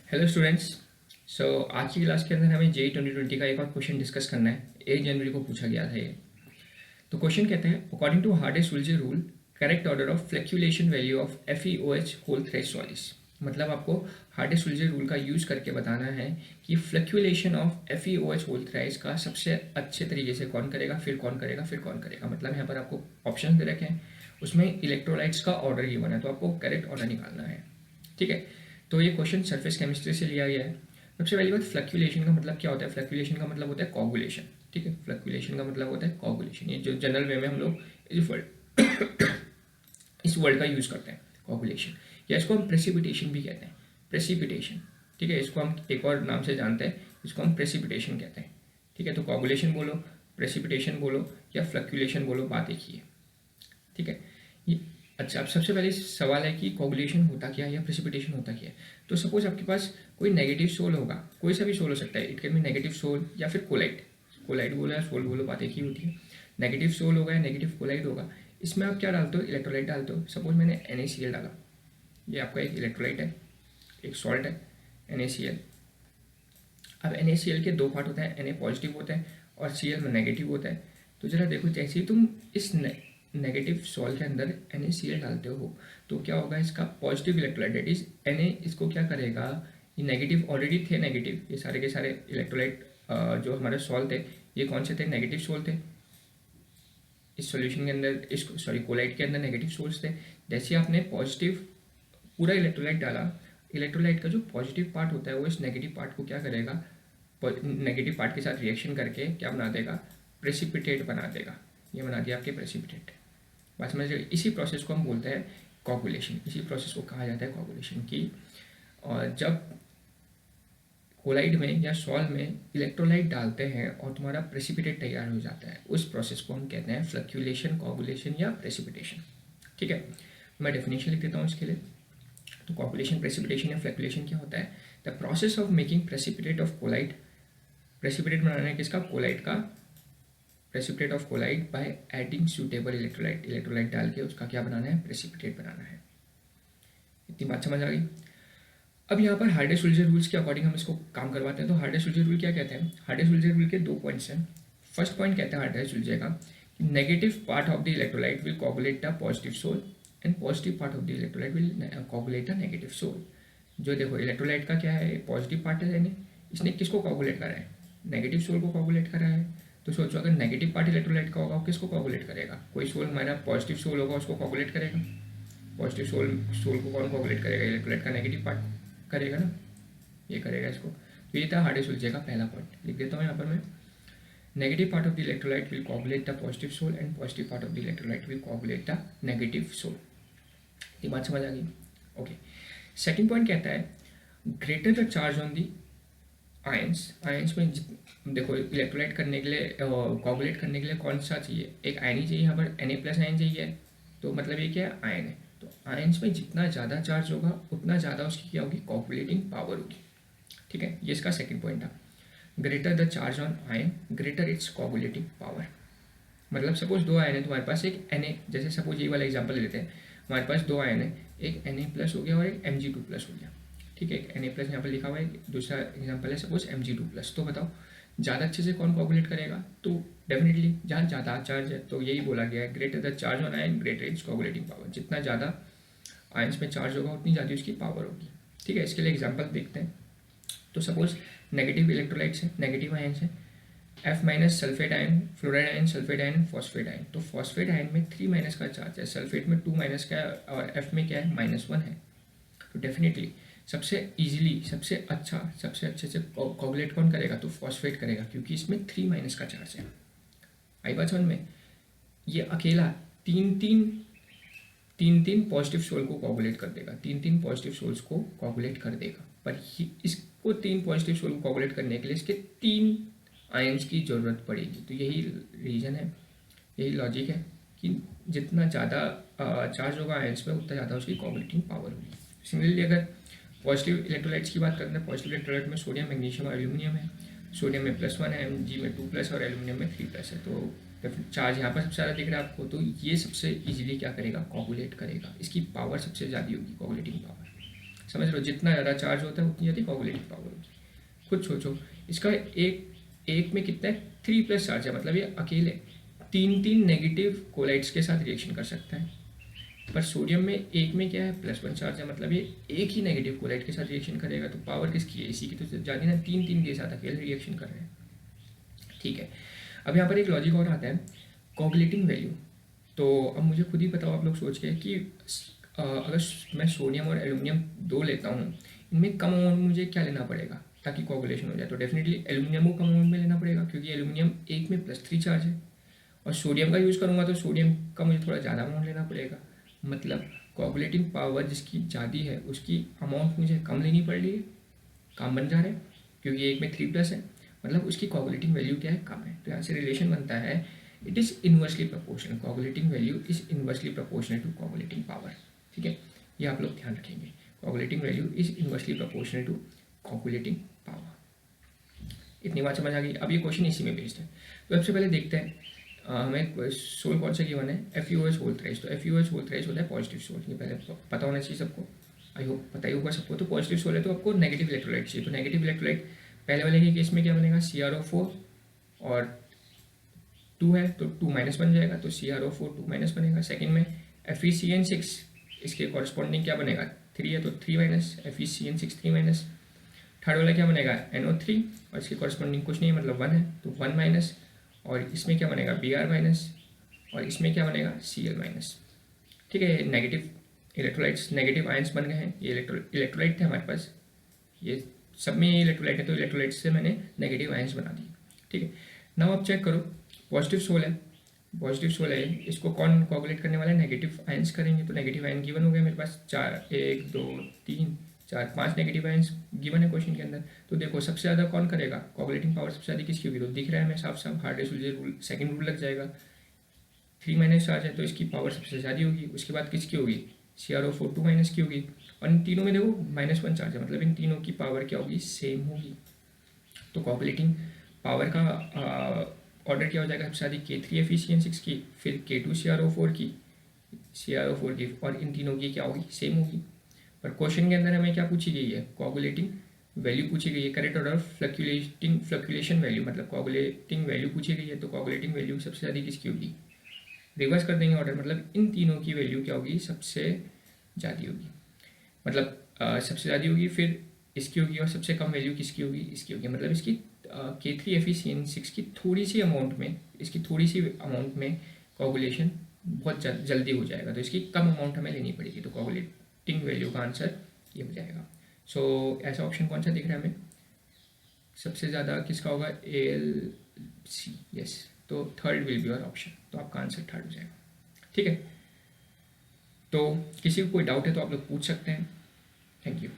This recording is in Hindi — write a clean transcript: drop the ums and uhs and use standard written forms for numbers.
Hello students. आज की क्लास के अंदर हमें जेई 2020 का एक और क्वेश्चन डिस्कस करना है। 1 जनवरी को पूछा गया था ये। तो क्वेश्चन कहते हैं, according to Hardy Schulze rule, correct order of flocculation value of FeOH होल थ्रेश सॉलिड्स। मतलब आपको हार्डे-सुल्जे रूल का यूज़ करके बताना है कि फ्लैक्चुएशन ऑफ FeOH होल थ्राइस का सबसे अच्छे तरीके से कौन करेगा, फिर कौन करेगा, फिर कौन करेगा। मतलब यहाँ पर आपको ऑप्शन दे रखे हैं, उसमें इलेक्ट्रोलाइट्स का ऑर्डर गिवन है, तो आपको करेक्ट ऑर्डर निकालना है। ठीक है। तो ये क्वेश्चन सरफेस केमिस्ट्री से लिया गया है। सबसे पहली बात, फ्लक्चुएशन का मतलब क्या होता है। फ्लक्चुएशन का मतलब होता है कोगुलेशन। ठीक है, फ्लक्चुएशन का मतलब होता है कोगुलेशन। ये जो जनरल वे में हम लोग इस वर्ड का यूज़ करते हैं, कोगुलेशन, या इसको हम प्रेसिपिटेशन भी कहते हैं। प्रेसिपिटेशन, ठीक है, इसको हम एक और नाम से जानते हैं, इसको हम प्रेसिपिटेशन कहते हैं। ठीक है, तो कोगुलेशन बोलो, प्रेसिपिटेशन बोलो या फ्लक्चुएशन बोलो, बात एक ही है। ठीक है। ये अच्छा, अब सबसे पहले सवाल है कि कोगुलेशन होता क्या है या प्रेसिपिटेशन होता क्या है। तो सपोज आपके पास कोई नेगेटिव सोल होगा, कोई सा भी सोल हो सकता है, it can be negative sol या फिर कोलाइट। कोलाइट बोलो या सोल बोलो, बात एक ही होती है। नेगेटिव सोल होगा या नेगेटिव कोलाइट होगा, इसमें आप क्या डालते हो, इलेक्ट्रोलाइट डालते हो। सपोज मैंने NaCl डाला, ये आपका एक इलेक्ट्रोलाइट है, एक सॉल्ट है, NaCl। अब NaCl के दो पार्ट होते हैं, Na पॉजिटिव होता है और Cl में नेगेटिव होता है। तो जरा देखो, जैसे ही तुम इस नेगेटिव सॉल्ट के अंदर NaCl डालते हो, तो क्या होगा, इसका positive electrolyte that is Na, इसको क्या करेगा, ये नेगेटिव ऑलरेडी थे, नेगेटिव, ये सारे के सारे इलेक्ट्रोलाइट जो हमारे सॉल्ट थे, ये कौन से थे, नेगेटिव सोल्ट थे। इस सॉल्यूशन के अंदर, इस कोलाइट के अंदर नेगेटिव सोल्ट थे। जैसे आपने पॉजिटिव पूरा इलेक्ट्रोलाइट डाला, इलेक्ट्रोलाइट का जो पॉजिटिव पार्ट होता है वो इस नेगेटिव पार्ट को क्या करेगा, नेगेटिव पार्ट के साथ रिएक्शन करके क्या बना देगा, प्रेसिपिटेट बना देगा। ये बना दिया आपके प्रेसिपिटेट। बस समझ गए। इसी प्रोसेस को हम बोलते हैं कोगुलेशन। इसी प्रोसेस को कहा जाता है कोगुलेशन की। और जब कोलाइड में या सॉल्ट में इलेक्ट्रोलाइट डालते हैं और तुम्हारा प्रेसिपिटेट तैयार हो जाता है, उस प्रोसेस को हम कहते हैं फ्लक्चुएशन, कोगुलेशन या प्रेसिपिटेशन। ठीक है, मैं डेफिनेशन लिख देता हूँ इसके लिए। तो कोगुलेशन, प्रेसिपिटेशन या फ्लक्चुएशन क्या होता है, the process of making precipitate of colloid. Precipitate बनाना है किसका, कोलाइड का, precipitate of colloid by adding suitable electrolyte. Electrolyte डाल के उसका क्या बनाना है, प्रेसिपिटेट बनाना है। इतनी बात समझ आ गई। अब यहाँ पर हार्डे-सुल्जे रूल्स के अकॉर्डिंग हम इसको काम करवाते हैं। तो हार्डे-सुल्जे रूल क्या कहते हैं, हार्डे-सुल्जे रूल के 2 पॉइंट्स हैं। फर्स्ट पॉइंट कहता है हार्डे-सुल्जे का, negative part of the electrolyte will coagulate the positive sol and positive part of the electrolyte will coagulate the negative sol. जो देखो, इलेक्ट्रोलाइट का क्या है, पॉजिटिव पार्ट है, इसने किसको कोगुलेट करा है, नेगेटिव सोल को कोगुलेट करा है। तो सोचो, अगर नेगेटिव पार्ट इलेक्ट्रोलाइट का होगा, वो किसको कोगुलेट करेगा, कोई सोल हमारा पॉजिटिव सोल होगा उसको कोगुलेट करेगा। पॉजिटिव सोल सोल को कौन कोगुलेट करेगा, इलेक्ट्रोलाइट का नेगेटिव पार्ट करेगा ना, ये करेगा इसको। तो ये था हार्डे-सुल्जे का पहला पॉइंट। लिख देता हूँ यहाँ पर मैं, negative part of the electrolyte will coagulate the positive sol and positive part of the electrolyte will coagulate the negative sol. ये बात समझ आ गई। ओके, सेकंड पॉइंट कहता है, greater the charge on the ions. Ions में देखो, इलेक्ट्रोलाइट करने के लिए, कोगुलेट करने के लिए कौन सा चाहिए, एक आयन ही चाहिए। यहाँ पर Na+ आयन चाहिए, तो मतलब ये क्या है, आयन है। तो आयंस में जितना ज़्यादा चार्ज होगा उतना ज़्यादा उसकी क्या होगी, कोगुलेटिंग पावर होगी। ठीक है, ये इसका सेकंड पॉइंट था। Greater the charge on ion, greater it's coagulating power. मतलब सपोज दो आयन है तुम्हारे पास, एक Na, जैसे सपोज ये वाला एग्जांपल लेते हैं, हमारे पास दो आयन है, एक Na+ हो गया और एक Mg2+ हो गया। ठीक है, एक Na+ यहाँ पर लिखा हुआ है, दूसरा एग्जांपल है सपोज Mg2+। तो बताओ ज़्यादा अच्छे से कौन कोगुलेट करेगा, तो डेफिनेटली जहाँ ज़्यादा चार्ज है। तो यही बोला गया है, greater the charge on ion greater it's coagulating power. जितना ज़्यादा आयंस में चार्ज होगा उतनी ज़्यादा उसकी पावर होगी। ठीक है, इसके लिए एग्जांपल देखते हैं। तो सपोज नेगेटिव इलेक्ट्रोलाइट्स है, नेगेटिव आयंस है, F- sulphate ion, fluoride ion, sulphate ion, phosphate ion. तो फॉस्फेट आयन में 3- का चार्ज है, सल्फेट में 2- का है और F में क्या है, -1 है। तो डेफिनेटली सबसे इजीली, सबसे अच्छे से कोगुलेट कौन करेगा, तो फॉस्फेट करेगा, क्योंकि इसमें 3- का चार्ज है। आई बात समझ में। ये अकेला तीन पॉजिटिव सोल को कोगुलेट कर देगा, तीन पॉजिटिव सोल्स को कोगुलेट कर देगा। पर इसको 3 पॉजिटिव सोल को कोगुलेट करने के लिए इसके 3 आयंस की ज़रूरत पड़ेगी। तो यही रीज़न है, यही लॉजिक है कि जितना ज़्यादा चार्ज होगा आयंस में उतना ज़्यादा उसकी कोगुलेटिंग पावर होगी। सिमिलरली अगर पॉजिटिव इलेक्ट्रोलाइट्स की बात करते हैं, पॉजिटिव इलेक्ट्रोलाइट में सोडियम, मैग्नीशियम और एल्यूमिनियम है। सोडियम में +1 है, Mg में 2+ और एल्यूमिनियम में 3+ है। तो चार्ज यहाँ पर सबसे ज़्यादा दिख रहा है आपको, तो ये सबसे इजीली क्या करेगा, कोगुलेट करेगा। इसकी पावर सबसे ज़्यादा होगी, कोगुलेटिंग पावर। समझ रहे हो, जितना ज़्यादा चार्ज होता है उतनी ज़्यादा कोगुलेटिंग पावर होगी। खुद सोचो, इसका एक में कितना है, 3+ चार्ज है, मतलब ये अकेले 3 नेगेटिव कोलाइड्स के साथ रिएक्शन कर सकता है। पर सोडियम में एक में क्या है, +1 चार्ज है, मतलब ये एक ही नेगेटिव कोलाइड के साथ रिएक्शन करेगा। तो पावर किसकी है, इसी की तो ज़्यादा ना, 3 के साथ अकेले रिएक्शन कर रहे हैं। ठीक है, अब यहाँ पर एक लॉजिक और आता है, कोगुलेटिंग वैल्यू। तो अब मुझे खुद ही बताओ आप लोग सोच के कि अगर मैं सोडियम और एल्यूमिनियम 2 लेता हूँ, इनमें कम अमाउंट मुझे क्या लेना पड़ेगा ताकि कोगुलेशन हो जाए? तो डेफिनेटली एल्यूमिनियम को कम अमाउंट में लेना पड़ेगा, क्योंकि एल्यूमिनियम एक में +3 चार्ज है। और सोडियम का यूज़ करूँगा तो सोडियम का मुझे थोड़ा ज़्यादा अमाउंट लेना पड़ेगा। मतलब कोगुलेटिंग पावर जिसकी ज़्यादा है उसकी अमाउंट मुझे कम लेनी पड़ रही है, काम बन जा रहा है, क्योंकि एक में 3+ है, मतलब उसकी कोगुलेटिंग वैल्यू क्या है, कम है। तो यहाँ से रिलेशन बनता है, it is inversely proportional, coagulating value is inversely proportional to coagulating power. ठीक है, ये आप लोग ध्यान रखेंगे, coagulating value is inversely proportional to coagulating power. इतनी बात समझ आ गई। अब ये क्वेश्चन इसी में बेस्ड है। तो सबसे पहले देखते हैं हमें सोल कौन सा गिवन है, FeOH होल थ्राइस। तो FeOH होल थ्राइस होता है पॉजिटिव सोल, ये पहले पता होना चाहिए सबको, आई होप पता ही होगा सबको। तो पॉजिटिव सोल है तो आपको नेगेटिव इलेक्ट्रोलाइट चाहिए। तो नेगेटिव इलेक्ट्रोलाइट पहले वाले के केस में क्या बनेगा, CrO4 और 2 है तो 2- बन जाएगा, तो CrO4 2- बनेगा। सेकेंड में FeCN6, इसके कॉरस्पॉन्डिंग क्या बनेगा, 3 है तो 3- FeCN6 3-। थर्ड वाला क्या बनेगा, NO3, और इसके कॉरस्पॉन्डिंग कुछ नहीं है, मतलब 1 है तो 1-। और इसमें क्या बनेगा, Br-, और इसमें क्या बनेगा, Cl-। ठीक है, नेगेटिव इलेक्ट्रोलाइट्स, नेगेटिव आयंस बन गए हैं। ये इलेक्ट्रोलाइट थे हमारे पास, ये सब में ये इलेक्ट्रोलाइट है, तो इलेक्ट्रोलाइट्स से मैंने नेगेटिव आयंस बना दिए। ठीक है, नाउ आप चेक करो, पॉजिटिव सोल है, पॉजिटिव सोल है, इसको कौन कोगुलेट करने वाला है, नेगेटिव आयंस करेंगे। तो नेगेटिव आयन गिवन हो गया मेरे पास 4, 1 2 3 4 5 नेगेटिव आयंस गिवन है क्वेश्चन के अंदर। तो देखो सबसे ज़्यादा कौन करेगा, कोगुलेटिंग पावर सबसे ज़्यादा किसकी होगी, तो दिख रहा है हमें साफ साफ, हार्डे-सुलजे रूल, सेकंड रूल लग जाएगा। 3- चार्ज है तो इसकी पावर सबसे ज़्यादा होगी। उसके बाद किसकी होगी, CrO4 2- की होगी। और इन तीनों में देखो -1 चार्ज है, मतलब इन तीनों की पावर क्या होगी, सेम होगी। तो कोगुलेटिंग पावर का ऑर्डर क्या हो जाएगा, सबसे ज़्यादा K3 FeCN6 की, फिर K2 CrO4 की, और इन तीनों की क्या होगी, सेम होगी। पर क्वेश्चन के अंदर हमें क्या पूछी गई है, कोगुलेटिंग वैल्यू पूछी गई है, करेक्ट ऑर्डर फ्लक्चुएशन वैल्यू, मतलब कोगुलेटिंग वैल्यू पूछी गई है। तो कोगुलेटिंग वैल्यू सबसे ज़्यादा किसकी होगी, रिवर्स कर देंगे ऑर्डर, मतलब इन तीनों की वैल्यू क्या होगी, सबसे ज़्यादा होगी। मतलब सबसे ज़्यादा होगी, फिर इसकी होगी, और सबसे कम वैल्यू किसकी होगी, इसकी होगी। मतलब इसकी K3 FeCN6 की थोड़ी सी अमाउंट में, इसकी थोड़ी सी अमाउंट में कोगुलेशन बहुत जल्दी हो जाएगा, तो इसकी कम अमाउंट हमें लेनी पड़ेगी। तो कोगुलेटिंग वैल्यू का आंसर ये हो जाएगा। सो ऐसा ऑप्शन कौन सा दिख रहा है हमें, सबसे ज़्यादा किसका होगा, AlC, यस। तो third will be your option, तो आपका आंसर थर्ड हो जाएगा। ठीक है, तो किसी को कोई डाउट है तो आप लोग पूछ सकते हैं। Thank you.